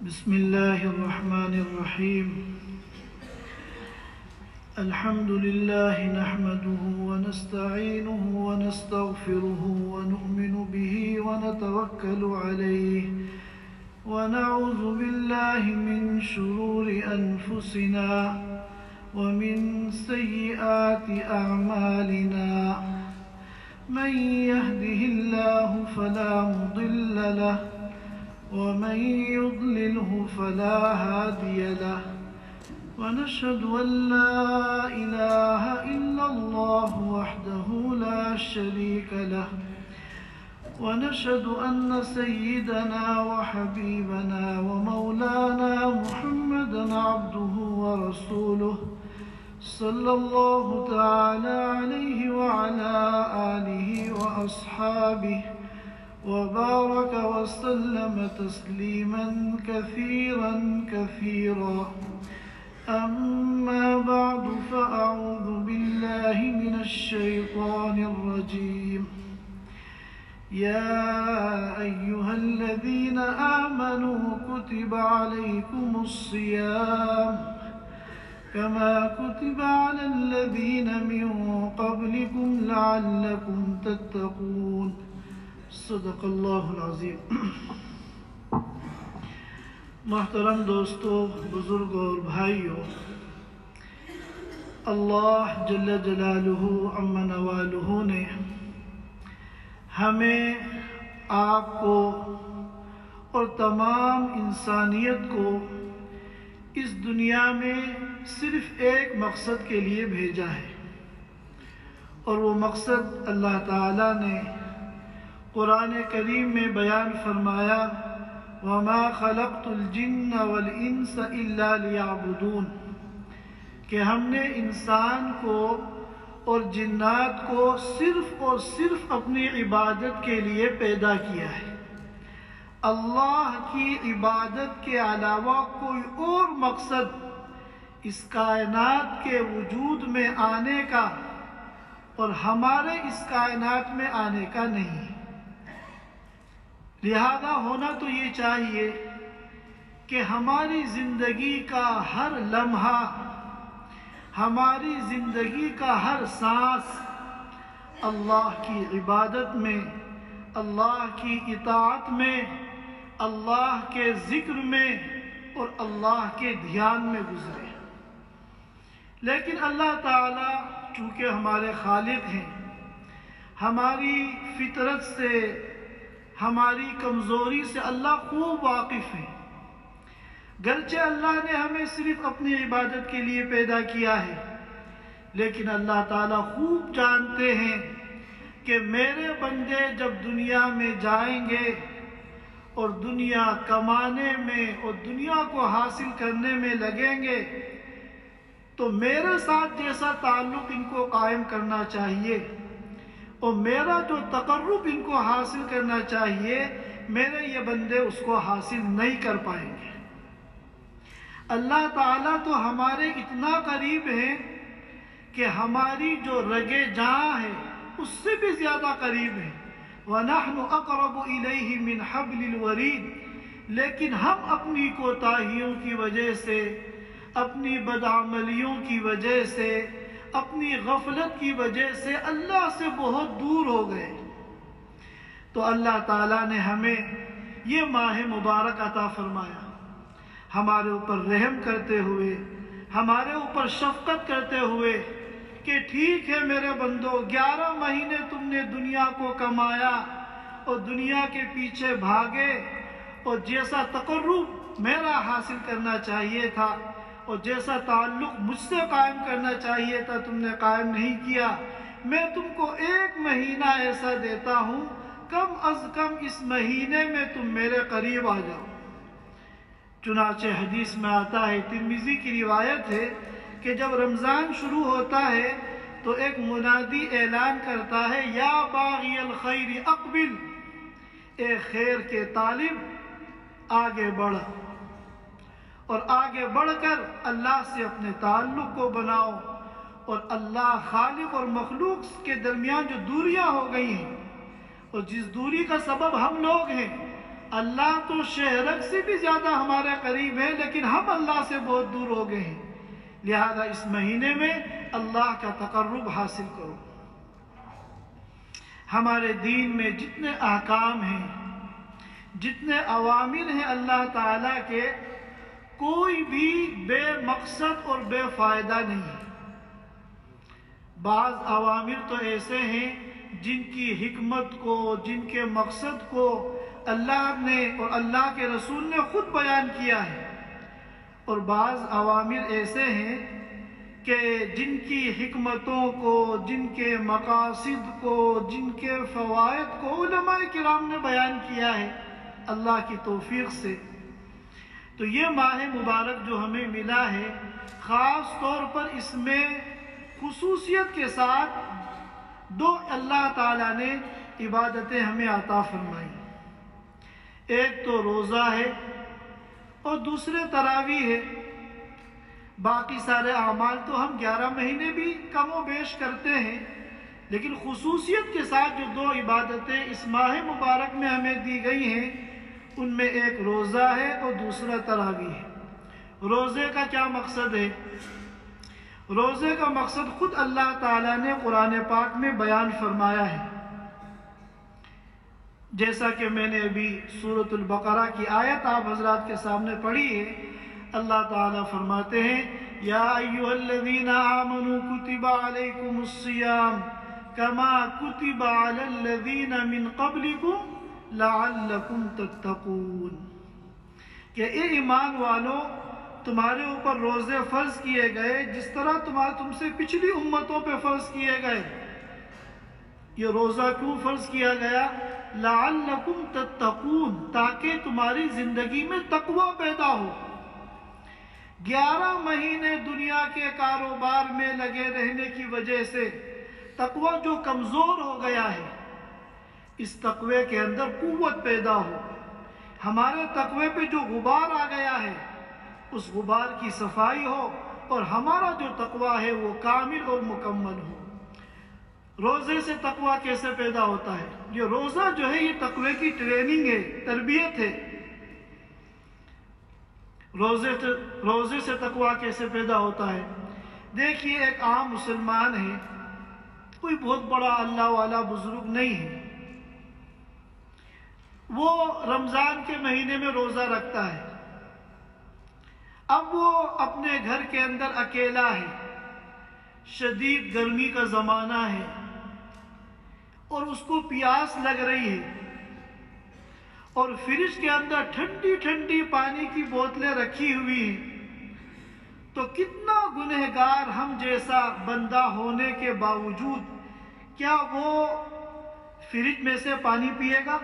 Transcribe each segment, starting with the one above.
بسم الله الرحمن الرحيم. الحمد لله نحمده ونستعينه ونستغفره ونؤمن به ونتوكل عليه ونعوذ بالله من شرور أنفسنا ومن سيئات أعمالنا. من يهده الله فلا مضل له ومن يضلله فلا هادي له، ونشهد أن لا إله إلا الله وحده لا شريك له، ونشهد أن سيدنا وحبيبنا ومولانا محمدا عبده ورسوله صلى الله تعالى عليه وعلى آله وأصحابه وبارك وسلم تسليما كثيرا كثيرا. أما بعد فأعوذ بالله من الشيطان الرجيم. يا أيها الذين آمنوا كتب عليكم الصيام كما كتب على الذين من قبلكم لعلكم تتقون. صدق اللہ العظیم. محترم دوستو، بزرگوں اور بھائیوں، اللہ جل جلالہ عم نوالہ نے ہمیں، آپ کو اور تمام انسانیت کو اس دنیا میں صرف ایک مقصد کے لیے بھیجا ہے، اور وہ مقصد اللہ تعالیٰ نے قرآن کریم میں بیان فرمایا، وَمَا خَلَقْتُ الْجِنَّ وَالْإِنسَ إِلَّا لِيَعْبُدُونَ، کہ ہم نے انسان کو اور جنات کو صرف اور صرف اپنی عبادت کے لیے پیدا کیا ہے. اللہ کی عبادت کے علاوہ کوئی اور مقصد اس کائنات کے وجود میں آنے کا اور ہمارے اس کائنات میں آنے کا نہیں. لہذا ہونا تو یہ چاہیے کہ ہماری زندگی کا ہر لمحہ، ہماری زندگی کا ہر سانس اللہ کی عبادت میں، اللہ کی اطاعت میں، اللہ کے ذکر میں اور اللہ کے دھیان میں گزرے. لیکن اللہ تعالیٰ چونکہ ہمارے خالق ہیں، ہماری فطرت سے، ہماری کمزوری سے اللہ خوب واقف ہے. گرچہ اللہ نے ہمیں صرف اپنی عبادت کے لیے پیدا کیا ہے، لیکن اللہ تعالیٰ خوب جانتے ہیں کہ میرے بندے جب دنیا میں جائیں گے اور دنیا کمانے میں اور دنیا کو حاصل کرنے میں لگیں گے تو میرے ساتھ جیسا تعلق ان کو قائم کرنا چاہیے اور میرا جو تقرب ان کو حاصل کرنا چاہیے، میرے یہ بندے اس کو حاصل نہیں کر پائیں گے. اللہ تعالیٰ تو ہمارے اتنا قریب ہیں کہ ہماری جو رگے جاں ہے اس سے بھی زیادہ قریب ہیں. وَنَحْنُ أَقْرَبُ إِلَيْهِ مِنْ حَبْلِ الْوَرِيدِ، لیکن ہم اپنی کوتاہیوں کی وجہ سے، اپنی بدعملیوں کی وجہ سے، اپنی غفلت کی وجہ سے اللہ سے بہت دور ہو گئے. تو اللہ تعالیٰ نے ہمیں یہ ماہ مبارک عطا فرمایا، ہمارے اوپر رحم کرتے ہوئے، ہمارے اوپر شفقت کرتے ہوئے کہ ٹھیک ہے میرے بندو، 11 مہینے تم نے دنیا کو کمایا اور دنیا کے پیچھے بھاگے اور جیسا تقرب میرا حاصل کرنا چاہیے تھا اور جیسا تعلق مجھ سے قائم کرنا چاہیے تھا تم نے قائم نہیں کیا. میں تم کو 1 مہینہ ایسا دیتا ہوں، کم از کم اس مہینے میں تم میرے قریب آ جاؤ. چنانچہ حدیث میں آتا ہے، ترمذی کی روایت ہے کہ جب رمضان شروع ہوتا ہے تو ایک منادی اعلان کرتا ہے، یا باغی الخیر اقبل، اے خیر کے طالب آگے بڑھ، اور آگے بڑھ کر اللہ سے اپنے تعلق کو بناؤ. اور اللہ خالق اور مخلوق کے درمیان جو دوریاں ہو گئی ہیں اور جس دوری کا سبب ہم لوگ ہیں، اللہ تو شہرک سے بھی زیادہ ہمارے قریب ہے، لیکن ہم اللہ سے بہت دور ہو گئے ہیں۔ لہذا اس مہینے میں اللہ کا تقرب حاصل کرو۔ ہمارے دین میں جتنے احکام ہیں، جتنے اوامر ہیں اللہ تعالیٰ کے، کوئی بھی بے مقصد اور بے فائدہ نہیں ہے۔ بعض اوامر تو ایسے ہیں جن کی حکمت کو، جن کے مقصد کو اللہ نے اور اللہ کے رسول نے خود بیان کیا ہے، اور بعض اوامر ایسے ہیں کہ جن کی حکمتوں کو، جن کے مقاصد کو، جن کے فوائد کو علماء کرام نے بیان کیا ہے اللہ کی توفیق سے۔ تو یہ ماہ مبارک جو ہمیں ملا ہے، خاص طور پر اس میں خصوصیت کے ساتھ دو اللہ تعالیٰ نے عبادتیں ہمیں عطا فرمائی۔ ایک تو روزہ ہے اور دوسرے تراویح ہے۔ باقی سارے اعمال تو ہم 11 مہینے بھی کم و بیش کرتے ہیں، لیکن خصوصیت کے ساتھ جو دو عبادتیں اس ماہ مبارک میں ہمیں دی گئی ہیں، ان میں ایک روزہ ہے اور دوسرا تراویح ہے۔ روزے کا کیا مقصد ہے؟ روزے کا مقصد خود اللہ تعالیٰ نے قرآن پاک میں بیان فرمایا ہے۔ جیسا کہ میں نے ابھی سورۃ البقرہ کی آیت آپ حضرات کے سامنے پڑھی ہے، اللہ تعالیٰ فرماتے ہیں یا ایھا الذین آمنوا کتب علیکم الصیام کما کتب علی الذین من قبلکم لعلکم تتقون، کہ اے ایمان والو، تمہارے اوپر روزے فرض کیے گئے جس طرح تم سے پچھلی امتوں پہ فرض کیے گئے۔ یہ روزہ کیوں فرض کیا گیا؟ لعلکم تتقون، تاکہ تمہاری زندگی میں تقوی پیدا ہو۔ 11 مہینے دنیا کے کاروبار میں لگے رہنے کی وجہ سے تقوی جو کمزور ہو گیا ہے، اس تقوی کے اندر قوت پیدا ہو۔ ہمارے تقوی پہ جو غبار آ گیا ہے، اس غبار کی صفائی ہو اور ہمارا جو تقوی ہے وہ کامل اور مکمل ہو۔ روزے سے تقوی کیسے پیدا ہوتا ہے؟ یہ روزہ جو ہے یہ تقوی کی ٹریننگ ہے، تربیت ہے۔ روزے سے تقوی کیسے پیدا ہوتا ہے؟ دیکھیے، ایک عام مسلمان ہے، کوئی بہت بڑا اللہ والا بزرگ نہیں ہے، وہ رمضان کے مہینے میں روزہ رکھتا ہے۔ اب وہ اپنے گھر کے اندر اکیلا ہے، شدید گرمی کا زمانہ ہے اور اس کو پیاس لگ رہی ہے، اور فریج کے اندر ٹھنڈی ٹھنڈی پانی کی بوتلیں رکھی ہوئی ہیں، تو کتنا گنہگار ہم جیسا بندہ ہونے کے باوجود کیا وہ فریج میں سے پانی پیے گا؟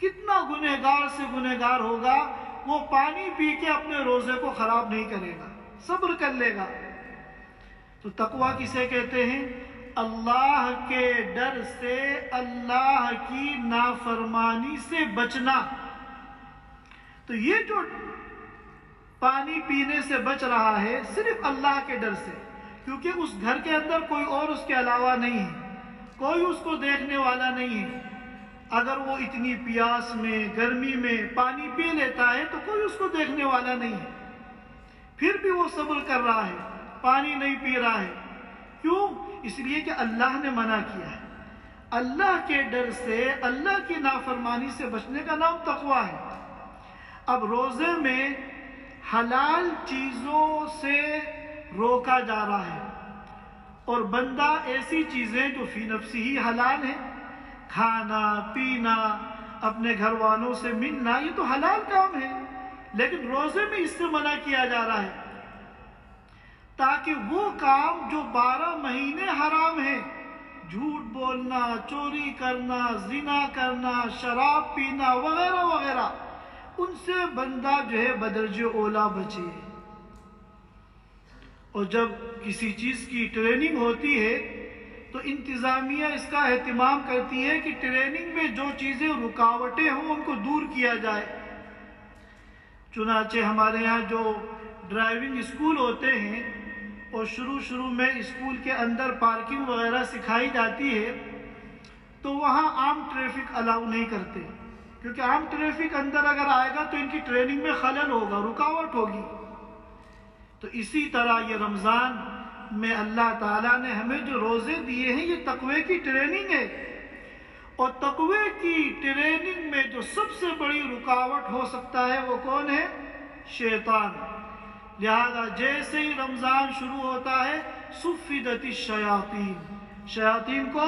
کتنا گنہگار سے گنہگار ہوگا، وہ پانی پی کے اپنے روزے کو خراب نہیں کرے گا، صبر کر لے گا۔ تو تقویٰ کسے کہتے ہیں؟ اللہ کے ڈر سے، اللہ کی نافرمانی سے بچنا۔ تو یہ جو پانی پینے سے بچ رہا ہے صرف اللہ کے ڈر سے، کیونکہ اس گھر کے اندر کوئی اور اس کے علاوہ نہیں ہے، کوئی اس کو دیکھنے والا نہیں ہے۔ اگر وہ اتنی پیاس میں، گرمی میں پانی پی لیتا ہے تو کوئی اس کو دیکھنے والا نہیں ہے، پھر بھی وہ صبر کر رہا ہے، پانی نہیں پی رہا ہے۔ کیوں؟ اس لیے کہ اللہ نے منع کیا ہے۔ اللہ کے ڈر سے، اللہ کی نافرمانی سے بچنے کا نام تقویٰ ہے۔ اب روزے میں حلال چیزوں سے روکا جا رہا ہے، اور بندہ ایسی چیزیں جو فی نفسی ہی حلال ہیں، کھانا پینا، اپنے گھر والوں سے ملنا، یہ تو حلال کام ہے، لیکن روزے میں اس سے منع کیا جا رہا ہے تاکہ وہ کام جو 12 مہینے حرام ہیں، جھوٹ بولنا، چوری کرنا، زنا کرنا، شراب پینا وغیرہ وغیرہ، ان سے بندہ جو ہے بدرجہ اولا بچے۔ اور جب کسی چیز کی ٹریننگ ہوتی ہے تو انتظامیہ اس کا اہتمام کرتی ہے کہ ٹریننگ میں جو چیزیں رکاوٹیں ہوں ان کو دور کیا جائے۔ چنانچہ ہمارے ہاں جو ڈرائیونگ اسکول ہوتے ہیں اور شروع میں اسکول کے اندر پارکنگ وغیرہ سکھائی جاتی ہے، تو وہاں عام ٹریفک الاؤ نہیں کرتے، کیونکہ عام ٹریفک اندر اگر آئے گا تو ان کی ٹریننگ میں خلل ہوگا، رکاوٹ ہوگی۔ تو اسی طرح یہ رمضان میں اللہ تعالیٰ نے ہمیں جو روزے دیے ہیں یہ تقوی کی ٹریننگ ہے، اور تقوی کی ٹریننگ میں جو سب سے بڑی رکاوٹ ہو سکتا ہے وہ کون ہے؟ شیطان۔ لہذا جیسے ہی رمضان شروع ہوتا ہے صفدت الشیاطین، شیاطین کو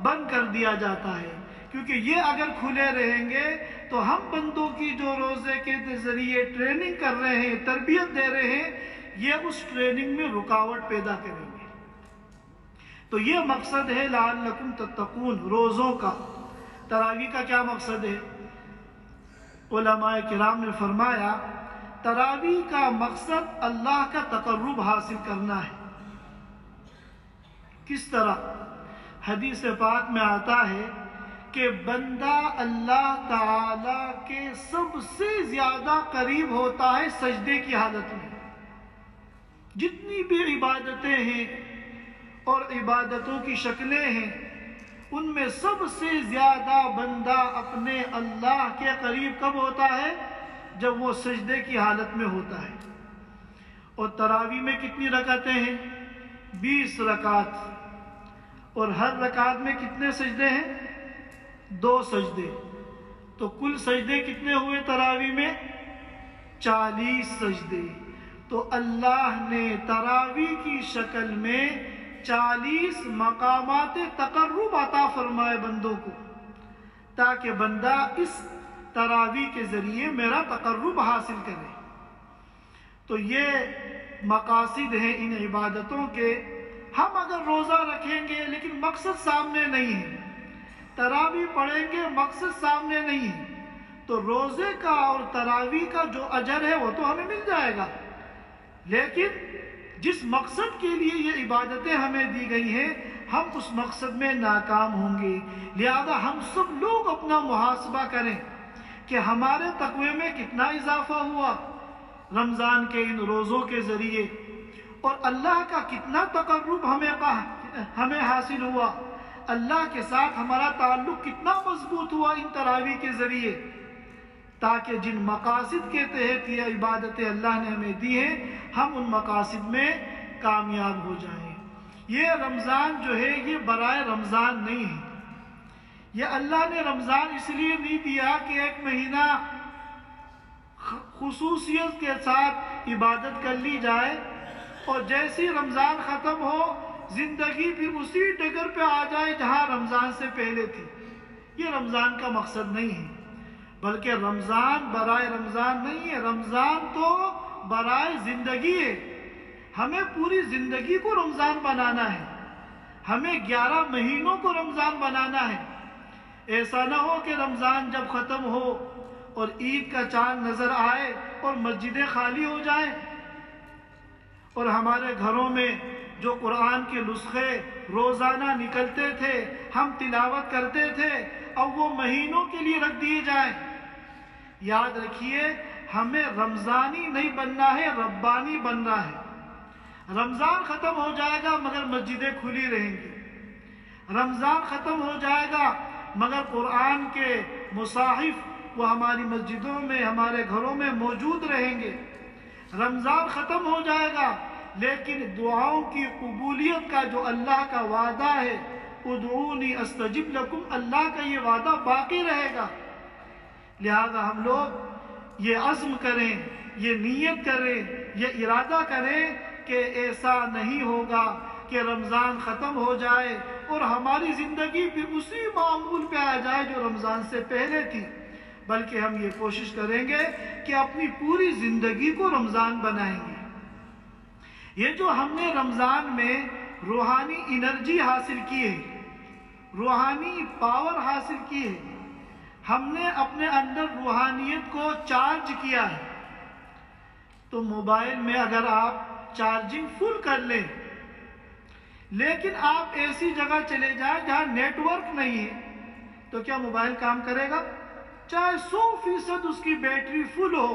بند کر دیا جاتا ہے، کیونکہ یہ اگر کھلے رہیں گے تو ہم بندوں کی جو روزے کے ذریعے ٹریننگ کر رہے ہیں، تربیت دے رہے ہیں، یہ اس ٹریننگ میں رکاوٹ پیدا کریں گے۔ تو یہ مقصد ہے لعلکم تتقون روزوں کا۔ تراویح کا کیا مقصد ہے؟ علماء کرام نے فرمایا تراویح کا مقصد اللہ کا تقرب حاصل کرنا ہے۔ کس طرح؟ حدیث پاک میں آتا ہے کہ بندہ اللہ تعالی کے سب سے زیادہ قریب ہوتا ہے سجدے کی حالت میں۔ جتنی بھی عبادتیں ہیں اور عبادتوں کی شکلیں ہیں، ان میں سب سے زیادہ بندہ اپنے اللہ کے قریب کب ہوتا ہے؟ جب وہ سجدے کی حالت میں ہوتا ہے۔ اور تراویح میں کتنی رکعتیں ہیں؟ 20 رکعت، اور ہر رکعت میں کتنے سجدے ہیں؟ 2 سجدے۔ تو کل سجدے کتنے ہوئے تراویح میں؟ 40 سجدے۔ تو اللہ نے تراویح کی شکل میں 40 مقامات تقرب عطا فرمائے بندوں کو، تاکہ بندہ اس تراویح کے ذریعے میرا تقرب حاصل کرے۔ تو یہ مقاصد ہیں ان عبادتوں کے۔ ہم اگر روزہ رکھیں گے لیکن مقصد سامنے نہیں ہے، تراویح پڑھیں گے مقصد سامنے نہیں ہے، تو روزے کا اور تراویح کا جو اجر ہے وہ تو ہمیں مل جائے گا، لیکن جس مقصد کے لیے یہ عبادتیں ہمیں دی گئی ہیں ہم اس مقصد میں ناکام ہوں گے۔ لہذا ہم سب لوگ اپنا محاسبہ کریں کہ ہمارے تقوی میں کتنا اضافہ ہوا رمضان کے ان روزوں کے ذریعے، اور اللہ کا کتنا تقرب ہمیں حاصل ہوا، اللہ کے ساتھ ہمارا تعلق کتنا مضبوط ہوا ان تراویح کے ذریعے، تاکہ جن مقاصد کے تحت یہ عبادتیں اللہ نے ہمیں دی ہیں ہم ان مقاصد میں کامیاب ہو جائیں۔ یہ رمضان جو ہے یہ برائے رمضان نہیں ہے، یہ اللہ نے رمضان اس لیے نہیں دیا کہ ایک مہینہ خصوصیت کے ساتھ عبادت کر لی جائے اور جیسی رمضان ختم ہو زندگی بھی اسی ڈگر پہ آ جائے جہاں رمضان سے پہلے تھی۔ یہ رمضان کا مقصد نہیں ہے، بلکہ رمضان برائے رمضان نہیں ہے، رمضان تو برائے زندگی ہے۔ ہمیں پوری زندگی کو رمضان بنانا ہے، ہمیں 11 مہینوں کو رمضان بنانا ہے۔ ایسا نہ ہو کہ رمضان جب ختم ہو اور عید کا چاند نظر آئے اور مسجدیں خالی ہو جائیں، اور ہمارے گھروں میں جو قرآن کے نسخے روزانہ نکلتے تھے ہم تلاوت کرتے تھے اب وہ مہینوں کے لیے رکھ دیے جائیں۔ یاد رکھیے ہمیں رمضانی نہیں بننا ہے، ربانی بننا ہے۔ رمضان ختم ہو جائے گا مگر مسجدیں کھلی رہیں گی، رمضان ختم ہو جائے گا مگر قرآن کے مصاحف وہ ہماری مسجدوں میں ہمارے گھروں میں موجود رہیں گے، رمضان ختم ہو جائے گا لیکن دعاؤں کی قبولیت کا جو اللہ کا وعدہ ہے ادعونی استجب لکم، اللہ کا یہ وعدہ باقی رہے گا۔ لہذا ہم لوگ یہ عزم کریں، یہ نیت کریں، یہ ارادہ کریں کہ ایسا نہیں ہوگا کہ رمضان ختم ہو جائے اور ہماری زندگی پھر اسی معمول پہ آ جائے جو رمضان سے پہلے تھی، بلکہ ہم یہ کوشش کریں گے کہ اپنی پوری زندگی کو رمضان بنائیں گے۔ یہ جو ہم نے رمضان میں روحانی انرجی حاصل کی ہے، روحانی پاور حاصل کی ہے، ہم نے اپنے اندر روحانیت کو چارج کیا ہے، تو موبائل میں اگر آپ چارجنگ فل کر لیں لیکن آپ ایسی جگہ چلے جائیں جہاں نیٹ ورک نہیں ہے تو کیا موبائل کام کرے گا؟ چاہے 100% اس کی بیٹری فل ہو،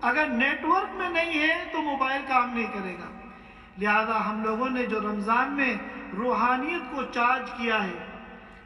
اگر نیٹ ورک میں نہیں ہے تو موبائل کام نہیں کرے گا۔ لہذا ہم لوگوں نے جو رمضان میں روحانیت کو چارج کیا ہے،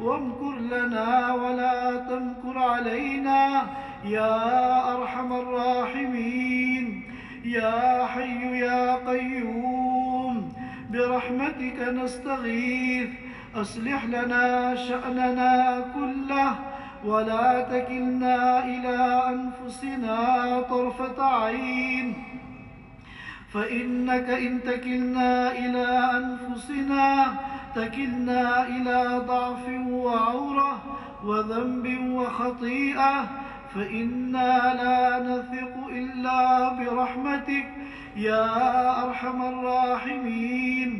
وامكر لنا ولا تمكر علينا يا أرحم الراحمين. يا حي يا قيوم برحمتك نستغيث، أصلح لنا شأننا كله ولا تكلنا إلى أنفسنا طرفة عين، فإنك إن تكلنا إلى أنفسنا تكلنا إلى ضعف وعورة وذنب وخطيئة، فإنا لا نثق إلا برحمتك يا أرحم الراحمين.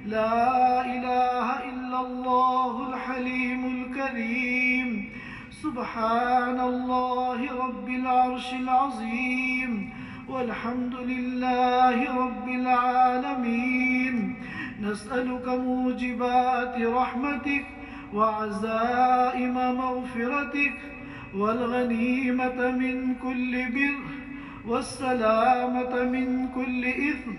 لا إله إلا الله الحليم الكريم، سبحان الله رب العرش العظيم، والحمد لله رب العالمين. نسألك موجبات رحمتك وعزائم مغفرتك والغنيمة من كل بر والسلامة من كل إثم.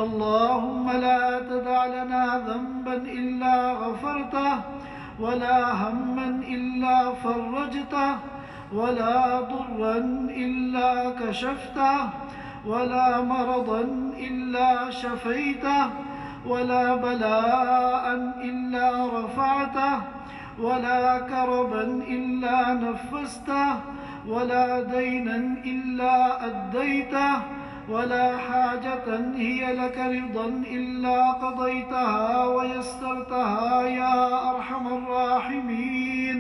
اللهم لا تدع لنا ذنبا إلا غفرته، ولا هما إلا فرجته، ولا ضرا إلا كشفته، ولا مرضا إلا شفيته، ولا بلاء إلا رفعته، ولا كربا إلا نفسته، ولا دينا إلا أديته، ولا حاجة هي لك رضا إلا قضيتها ويسرتها يا أرحم الراحمين.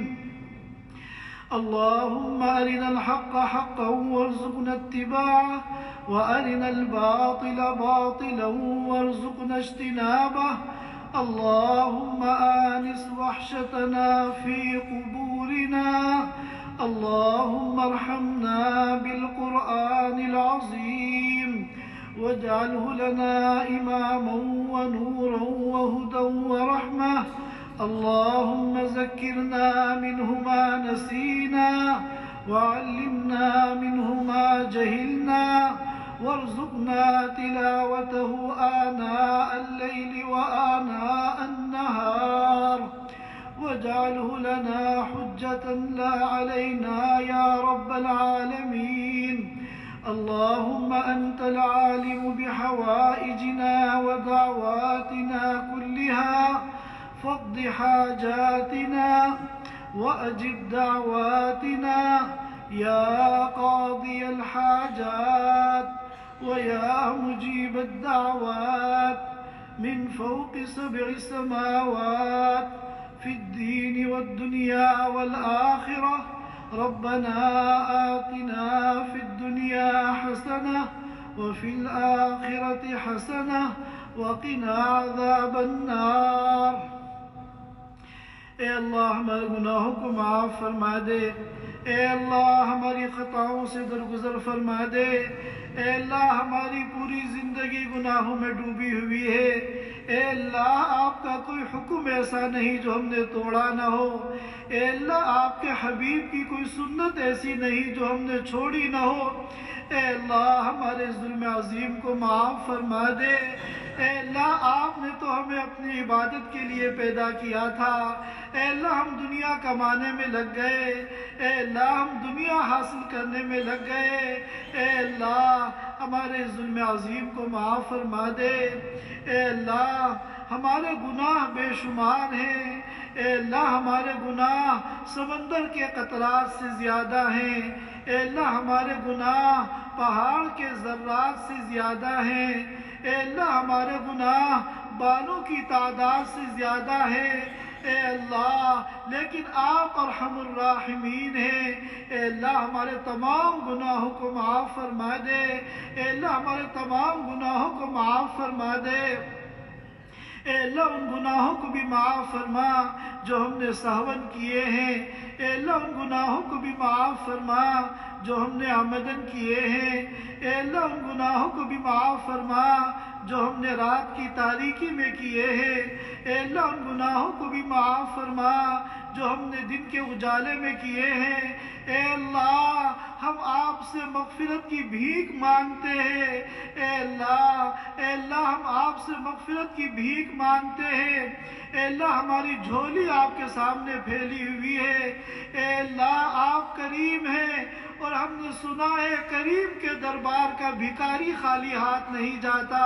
اللهم أرنا الحق حقا وارزقنا اتباعه، وأرنا الباطل باطلا وارزقنا اجتنابه. اللهم آنس وحشتنا في قبورنا. اللهم ارحمنا بالقرآن العظيم واجعله لنا إماما ونورا وهدى ورحمة. اللهم ذكرنا منه ما نسينا، وعلمنا منه ما جهلنا، وارزقنا تلاوته آناء الليل وآناء النهار، واجعله لنا حجة لا علينا يا رب العالمين. اللهم أنت العالم بحوائجنا ودعواتنا كلها، فاقض حاجاتنا وأجب دعواتنا يا قاضي الحاجات ويا مجيب الدعوات من فوق 7 سماوات، في الدين والدنيا والآخرة. ربنا آتنا في الدنيا حسنة وفي الآخرة حسنة وقنا عذاب النار. اے اللہ ہمارے گناہوں کو معاف فرما دے، اے اللہ ہماری خطاؤں سے درگزر فرما دے، اے اللہ ہماری پوری زندگی گناہوں میں ڈوبی ہوئی ہے، اے اللہ آپ کا کوئی حکم ایسا نہیں جو ہم نے توڑا نہ ہو، اے اللہ آپ کے حبیب کی کوئی سنت ایسی نہیں جو ہم نے چھوڑی نہ ہو، اے اللہ ہمارے ظلم عظیم کو معاف فرما دے، اے اللہ آپ نے تو ہمیں اپنی عبادت کے لیے پیدا کیا تھا، اے اللہ ہم دنیا کمانے میں لگ گئے، اے اللہ ہم دنیا حاصل کرنے میں لگ گئے، اے اللہ ہمارے ظلم عظیم کو معاف فرما دے، اے اللہ ہمارے گناہ بے شمار ہیں، اے اللہ ہمارے گناہ سمندر کے قطرات سے زیادہ ہیں، اے اللہ ہمارے گناہ پہاڑ کے ذرات سے زیادہ ہیں، اے اللہ ہمارے گناہ بالوں کی تعداد سے زیادہ ہے، اے اللہ لیکن آپ ارحم الراحمین ہیں، اے اللہ ہمارے تمام گناہوں کو معاف فرما دے، اے اللہ ہمارے تمام گناہوں کو معاف فرما دے، اے اللہ ان گناہوں کو بھی معاف فرما جو ہم نے سہون کیے ہیں، اے اللہ ان گناہوں کو بھی معاف فرما جو ہم نے عمدن کیے ہیں، اے اللہ ان گناہوں کو بھی معاف فرما جو ہم نے رات کی تاریکی میں کیے ہیں، اے اللہ ان گناہوں کو بھی معاف فرما جو ہم نے دن کے اجالے میں کیے ہیں، اے اللہ ہم آپ سے مغفرت کی بھیک مانگتے ہیں، اے اللہ ہم آپ سے مغفرت کی بھیک مانگتے ہیں، اے اللہ ہماری جھولی آپ کے سامنے پھیلی ہوئی ہے، اے اللہ آپ کریم ہیں، اور ہم نے سنا ہے کریم کے دربار کا بھکاری خالی ہاتھ نہیں جاتا،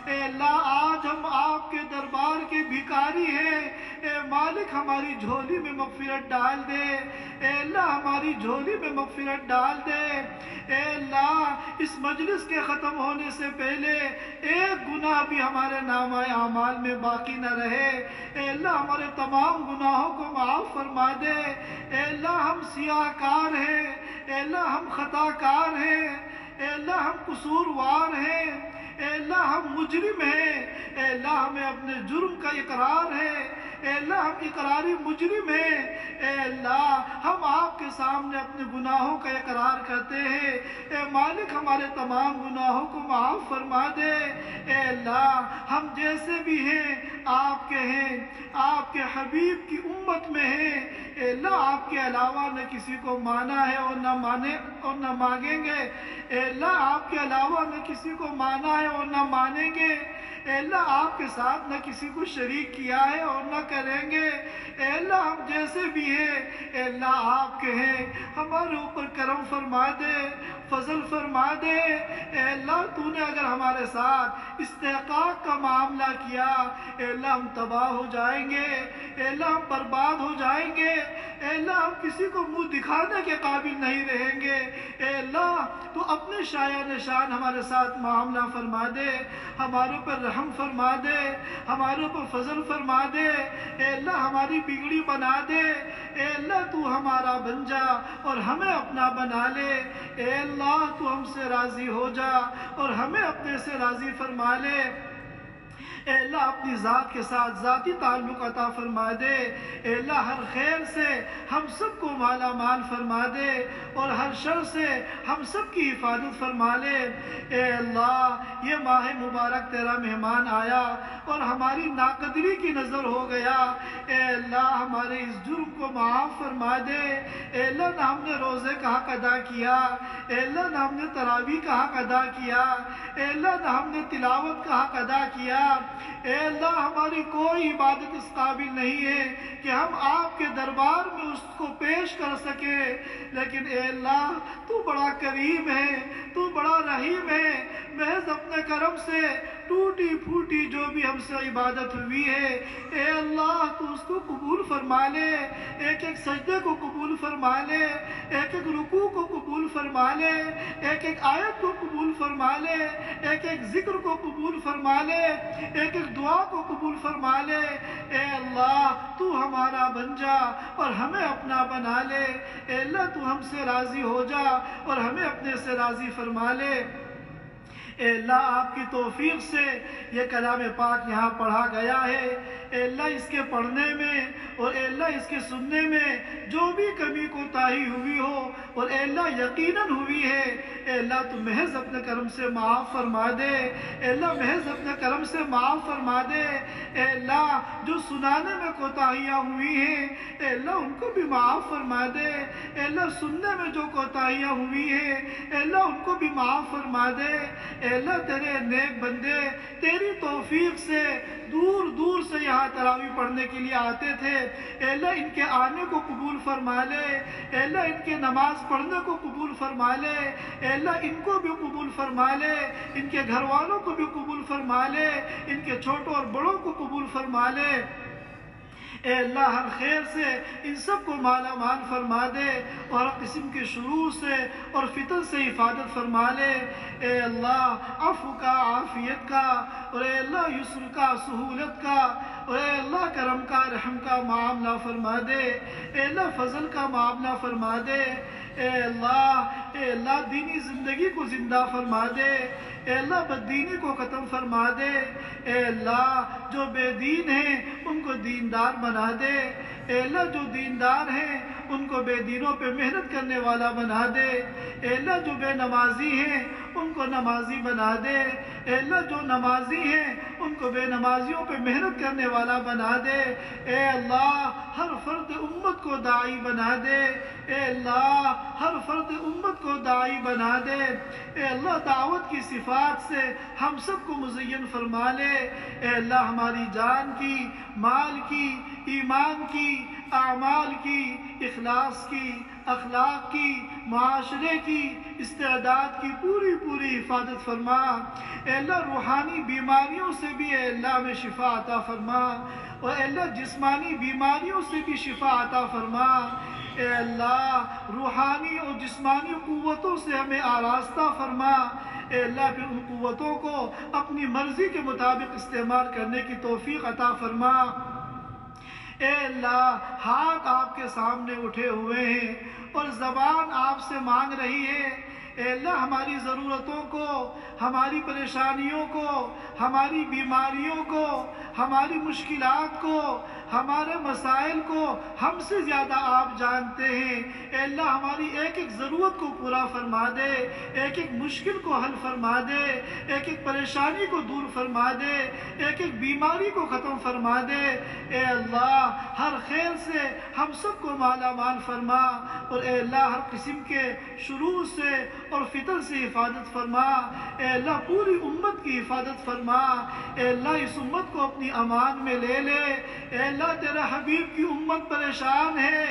اے اللہ آج ہم آپ کے دربار کے بھکاری ہیں، اے مالک ہماری جھولی میں مغفرت ڈال دے، اے اللہ ہماری جھولی میں مغفرت ڈال دے، اے اللہ اس مجلس کے ختم ہونے سے پہلے ایک گناہ بھی ہمارے نامہ اعمال میں باقی نہ رہے، اے اللہ ہمارے تمام گناہوں کو معاف فرما دے، اے اللہ ہم سیاہ کار ہیں، اے اللہ ہم خطا کار ہیں، اے اللہ ہم قصوروار ہیں، اے اللہ ہم مجرم ہیں، اے اللہ ہمیں اپنے جرم کا اقرار ہے، اے اللہ ہم اقراری مجرم ہیں، اے اللہ ہم آپ کے سامنے اپنے گناہوں کا اقرار کرتے ہیں، اے مالک ہمارے تمام گناہوں کو معاف فرما دے، اے اللہ ہم جیسے بھی ہیں آپ آپ کے حبیب کی امت میں ہیں، اے اللہ آپ کے علاوہ نہ کسی کو مانا ہے اور نہ مانے اور نہ مانگیں گے، اے اللہ آپ کے علاوہ نہ کسی کو مانا ہے اور نہ مانیں گے، اے اللہ آپ کے ساتھ نہ کسی کو شریک کیا ہے اور نہ کریں گے، اے اللہ ہم جیسے بھی ہیں اے اللہ آپ کے ہیں، ہمارے اوپر کرم فرما دے، فضل فرما دے، اے اللہ تو نے اگر ہمارے ساتھ استحقاق کا معاملہ کیا، اے اللہ ہم تباہ ہو جائیں گے، اے اللہ ہم برباد ہو جائیں گے، اے اللہ ہم کسی کو منہ دکھانے کے قابل نہیں رہیں گے، اے اللہ تو اپنے شایان شان ہمارے ساتھ معاملہ فرما دے، ہمارے اوپر رحم فرما دے، ہمارے اوپر فضل فرما دے، اے اللہ ہماری بگڑی بنا دے، اے اللہ تو ہمارا بن جا اور ہمیں اپنا بنا لے، اے اللہ تو ہم سے راضی ہو جا اور ہمیں اپنے سے راضی فرما لے، اے اللہ اپنی ذات کے ساتھ ذاتی تعلق عطا فرما دے، اے اللہ ہر خیر سے ہم سب کو مالا مال فرما دے اور ہر شر سے ہم سب کی حفاظت فرما لے، اے اللہ یہ ماہ مبارک تیرا مہمان آیا اور ہماری ناقدری کی نظر ہو گیا، اے اللہ ہمارے اس جرم کو معاف فرما دے، اے اللہ نہ ہم نے روزے کا حق ادا کیا، اے اللہ نہ ہم نے تراویح کا حق ادا کیا، اے اللہ نہ ہم نے تلاوت کا حق ادا کیا، اے اللہ ہماری کوئی عبادت اس قابل نہیں ہے کہ ہم آپ کے دربار میں اس کو پیش کر سکیں، لیکن اے اللہ تو بڑا کریم ہے، تو بڑا رحیم ہے، محض اپنے کرم سے ٹوٹی پھوٹی جو بھی ہم سے عبادت ہوئی ہے اے اللہ تو اس کو قبول فرما لے، ایک ایک سجدے کو قبول فرما لے، ایک ایک رکوع کو قبول فرما لے، ایک ایک آیت کو قبول فرما لے، ایک ایک ذکر کو قبول فرما لے، ایک ایک دعا کو قبول فرما لے، اے اللہ تو ہمارا بن جا اور ہمیں اپنا بنا لے، اے اللہ تو ہم سے راضی ہو جا اور ہمیں اپنے سے راضی فرما لے، اے اللہ آپ کی توفیق سے یہ کلام پاک یہاں پڑھا گیا ہے، اے اللہ اس کے پڑھنے میں اور اے اللہ اس کے سننے میں جو بھی کمی کوتاہی ہوئی ہو اور اے اللہ یقیناً ہوئی ہے، اے اللہ تو محض اپنے کرم سے معاف فرما دے، اے اللہ محض اپنے کرم سے معاف فرما دے، اے اللہ جو سنانے میں کوتاہیاں ہوئی ہیں اے اللہ ان کو بھی معاف فرما دے، اے اللہ سننے میں جو کوتاہیاں ہوئی ہیں اے اللہ ان کو بھی معاف فرما دے، اے اللہ تیرے نیک بندے تیری توفیق سے دور دور سے یہاں تراویح پڑھنے کے لیے آتے تھے، اے اللہ ان کے آنے کو قبول فرما لے، اے اللہ ان کے نماز پڑھنے کو قبول فرما لے، اے اللہ ان کو بھی قبول فرما لے، ان کے گھر والوں کو بھی قبول فرما لے، ان کے چھوٹوں اور بڑوں کو قبول فرما لے، اے اللہ ہر خیر سے ان سب کو مالا مال فرما دے اور ہر قسم کے شرور سے اور فتن سے حفاظت فرما لے، اے اللہ عفو کا عافیت کا اور اے اللہ یسر کا سہولت کا اور اے اللہ کرم کا رحم کا معاملہ فرما دے، اے اللہ فضل کا معاملہ فرما دے، اے اللہ دینی زندگی کو زندہ فرما دے، اے اللہ بددینی کو ختم فرما دے، اے اللہ جو بے دین ہیں ان کو دیندار بنا دے، اے اللہ جو دیندار ہیں ان کو بے دینوں پہ محنت کرنے والا بنا دے، اے اللہ جو بے نمازی ہیں ان کو نمازی بنا دے، اے اللہ جو نمازی ہیں ان کو بے نمازیوں پہ محنت کرنے والا بنا دے، اے اللہ ہر فرد امت کو داعی بنا دے، اے اللہ ہر فرد امت کو داعی بنا دے، اے اللہ دعوت کی صفات سے ہم سب کو مزین فرما لے، اے اللہ ہماری جان کی، مال کی، ایمان کی، اعمال کی، اخلاص کی، اخلاق کی، معاشرے کی، استعداد کی پوری حفاظت فرما، اے اللہ روحانی بیماریوں سے بھی اے اللہ ہمیں شفا عطا فرما، اور اے اللہ جسمانی بیماریوں سے بھی شفا عطا فرما، اے اللہ روحانی اور جسمانی قوتوں سے ہمیں آراستہ فرما، اے اللہ پھر ان قوتوں کو اپنی مرضی کے مطابق استعمال کرنے کی توفیق عطا فرما، اے اللہ ہاتھ آپ کے سامنے اٹھے ہوئے ہیں اور زبان آپ سے مانگ رہی ہے، اے اللہ ہماری ضرورتوں کو، ہماری پریشانیوں کو، ہماری بیماریوں کو، ہماری مشکلات کو، ہمارے مسائل کو ہم سے زیادہ آپ جانتے ہیں، اے اللہ ہماری ایک ایک ضرورت کو پورا فرما دے، ایک ایک مشکل کو حل فرما دے، ایک ایک پریشانی کو دور فرما دے، ایک ایک بیماری کو ختم فرما دے، اے اللہ ہر خیر سے ہم سب کو مالا مال فرما، اور اے اللہ ہر قسم کے شرور سے اور فتن سے حفاظت فرما، اے اللہ پوری امت کی حفاظت فرما، اے اللہ اس امت کو اپنی امان میں لے لے، اے اللہ تیرے حبیب کی امت پریشان ہے،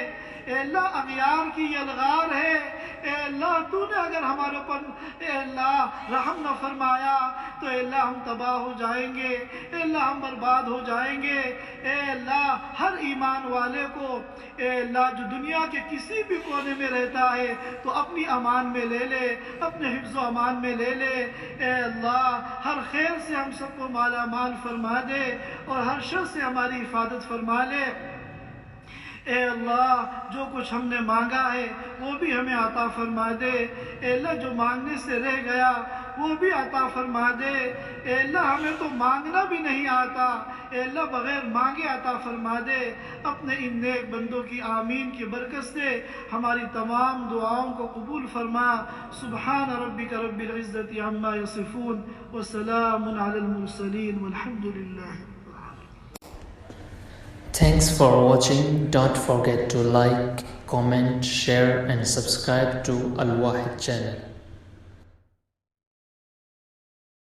اے اللہ اغیار کی یلغار ہے، اے اللہ تو نے اگر ہمارے اوپر اے اللہ رحم نہ فرمایا تو اے اللہ ہم تباہ ہو جائیں گے، اے اللہ ہم برباد ہو جائیں گے، اے اللہ ہر ایمان والے کو اے اللہ جو دنیا کے کسی بھی کونے میں رہتا ہے تو اپنی امان میں لے لے، اپنے حفظ و امان میں لے لے، اے اللہ ہر خیر سے ہم سب کو مالا مال فرما دے اور ہر شر سے ہماری حفاظت فرما لے، اے اللہ جو کچھ ہم نے مانگا ہے وہ بھی ہمیں عطا فرما دے، اے اللہ جو مانگنے سے رہ گیا وہ بھی عطا فرما دے، اے اللہ ہمیں تو مانگنا بھی نہیں آتا، اے اللہ بغیر مانگے عطا فرما دے، اپنے ان نیک بندوں کی آمین کی برکت سے ہماری تمام دعاؤں کو قبول فرما، سبحان ربک رب العزت عما یصفون وسلام علی المرسلین والحمد للہ. Thanks for watching. Don't forget to like, comment, share and subscribe to Al Wahid channel.